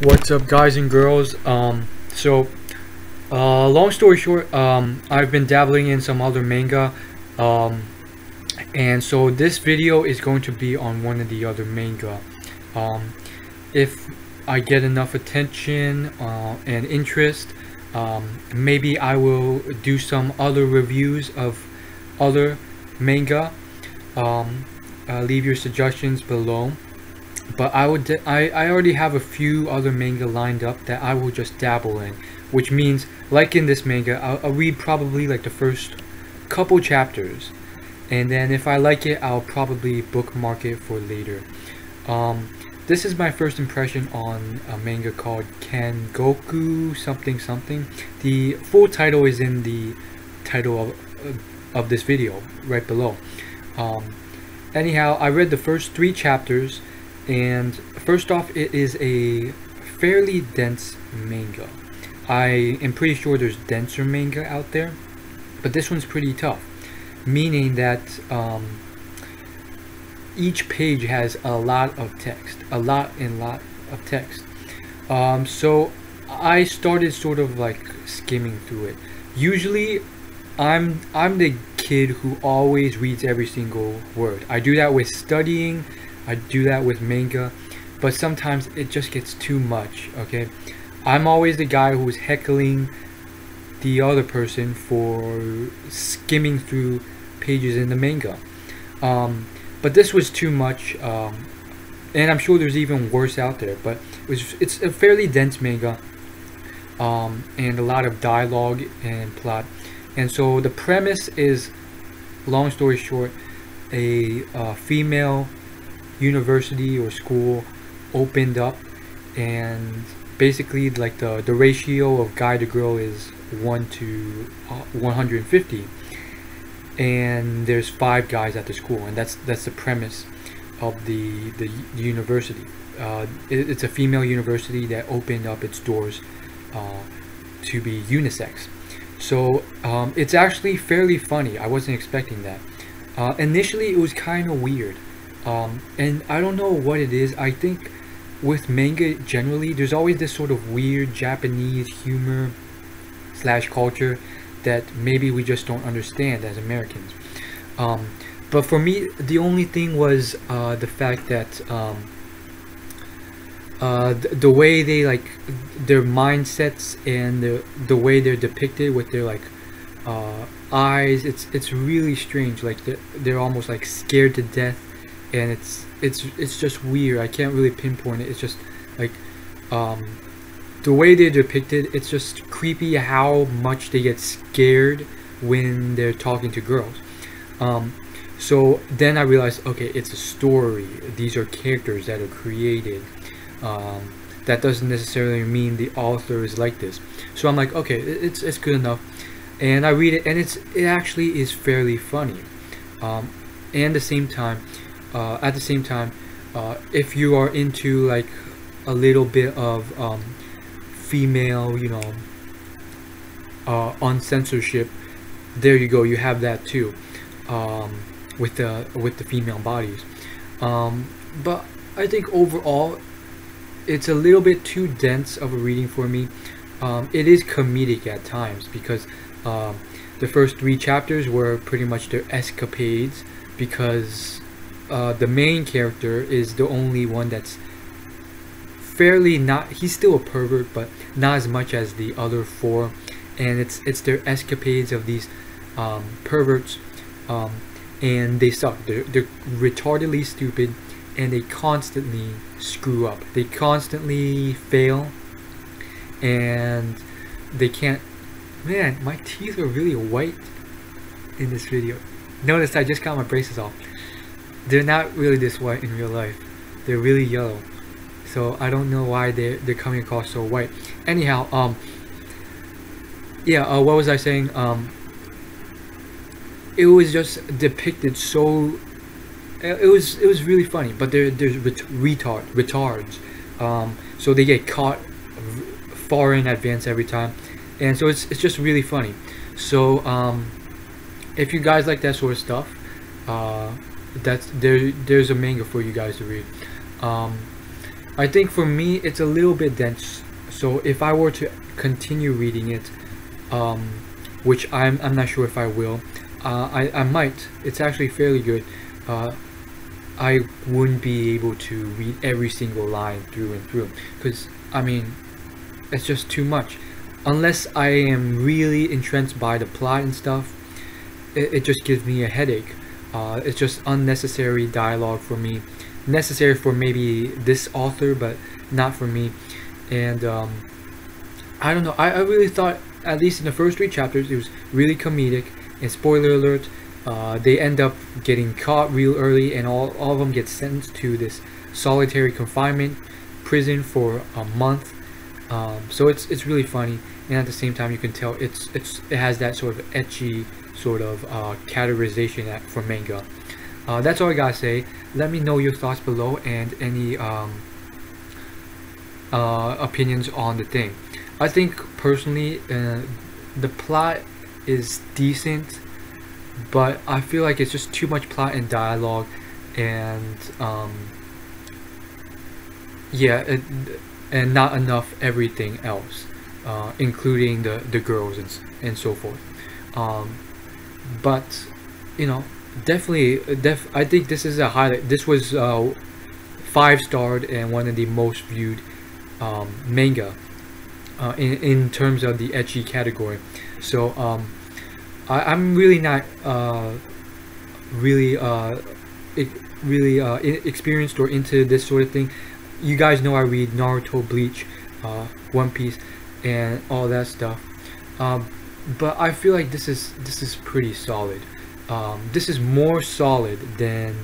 What's up, guys and girls? Long story short, I've been dabbling in some other manga, and so this video is going to be on one of the other manga. If I get enough attention and interest, maybe I will do some other reviews of other manga. Leave your suggestions below. But I already have a few other manga lined up that I will just dabble in, which means, like in this manga, I'll read probably like the first couple chapters, and then if I like it, I'll probably bookmark it for later. This is my first impression on a manga called Kangoku something something. The full title is in the title of this video right below. Anyhow, I read the first 3 chapters. And first off, it is a fairly dense manga. I am pretty sure there's denser manga out there, but this one's pretty tough, meaning that each page has a lot of text, a lot of text. So I started sort of like skimming through it. Usually I'm the kid who always reads every single word. I do that with studying, I do that with manga, but sometimes it just gets too much, okay? I'm always the guy who's heckling the other person for skimming through pages in the manga. But this was too much, and I'm sure there's even worse out there, but it's a fairly dense manga, and a lot of dialogue and plot. And so the premise is, long story short, a female university or school opened up, and basically like the ratio of guy to girl is 1 to 150, and there's 5 guys at the school, and that's the premise of the university. It's a female university that opened up its doors to be unisex. So it's actually fairly funny. I wasn't expecting that. Initially it was kind of weird. And I don't know what it is. I think with manga generally, there's always this sort of weird Japanese humor / culture that maybe we just don't understand as Americans. But for me, the only thing was the fact that the way they like their mindsets and the way they're depicted with their like eyes. It's really strange. Like they're almost like scared to death. And it's just weird. I can't really pinpoint it. It's just like the way they're depicted, it's just creepy how much they get scared when they're talking to girls. So then I realized, okay, it's a story. These are characters that are created. That doesn't necessarily mean the author is like this. So I'm like, okay, it's good enough. And I read it, and it actually is fairly funny. And at the same time, if you are into like a little bit of female, uncensorship, there you go, you have that too, with the female bodies. But I think overall it's a little bit too dense of a reading for me. It is comedic at times because the first 3 chapters were pretty much their escapades, because the main character is the only one that's fairly not, he's still a pervert, but not as much as the other 4, and it's their escapades of these perverts, and they suck. They're retardedly stupid, and they constantly screw up. They constantly fail, and they can't. Man, my teeth are really white in this video. Notice I just got my braces off. They're not really this white in real life. They're really yellow. So I don't know why they're coming across so white. Anyhow, what was I saying? It was just depicted so. It was really funny, but there's retards. So they get caught far in advance every time, and so it's just really funny. So if you guys like that sort of stuff, there's a manga for you guys to read. I think for me it's a little bit dense. So if I were to continue reading it, which I'm not sure if I will, I might. It's actually fairly good. I wouldn't be able to read every single line through and through, because I mean, it's just too much. Unless I am really entrenched by the plot and stuff, it just gives me a headache. It's just unnecessary dialogue for me. Necessary for maybe this author, but not for me. And I don't know. I really thought, at least in the first 3 chapters, it was really comedic. And spoiler alert, they end up getting caught real early, and all of them get sentenced to this solitary confinement prison for a month. So it's really funny, and at the same time you can tell it has that sort of ecchi sort of categorization for manga. That's all I gotta say. Let me know your thoughts below and any opinions on the thing. I think personally the plot is decent, but I feel like it's just too much plot and dialogue, and yeah, and not enough everything else, including the girls and so forth. But you know, definitely I think this is a highlight. This was 5-starred and one of the most viewed manga in terms of the ecchi category. So I'm really not really experienced or into this sort of thing. You guys know I read Naruto, Bleach, One Piece, and all that stuff. But I feel like this is pretty solid. This is more solid than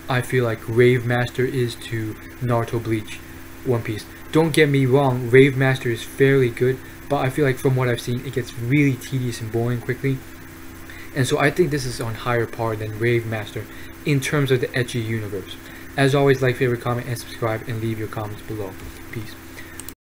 I feel like Rave Master is to Naruto, Bleach, One Piece. Don't get me wrong, Rave Master is fairly good, but I feel like from what I've seen, it gets really tedious and boring quickly. And so I think this is on higher par than Rave Master in terms of the ecchi universe. As always, like, favorite, comment, and subscribe, and leave your comments below. Peace.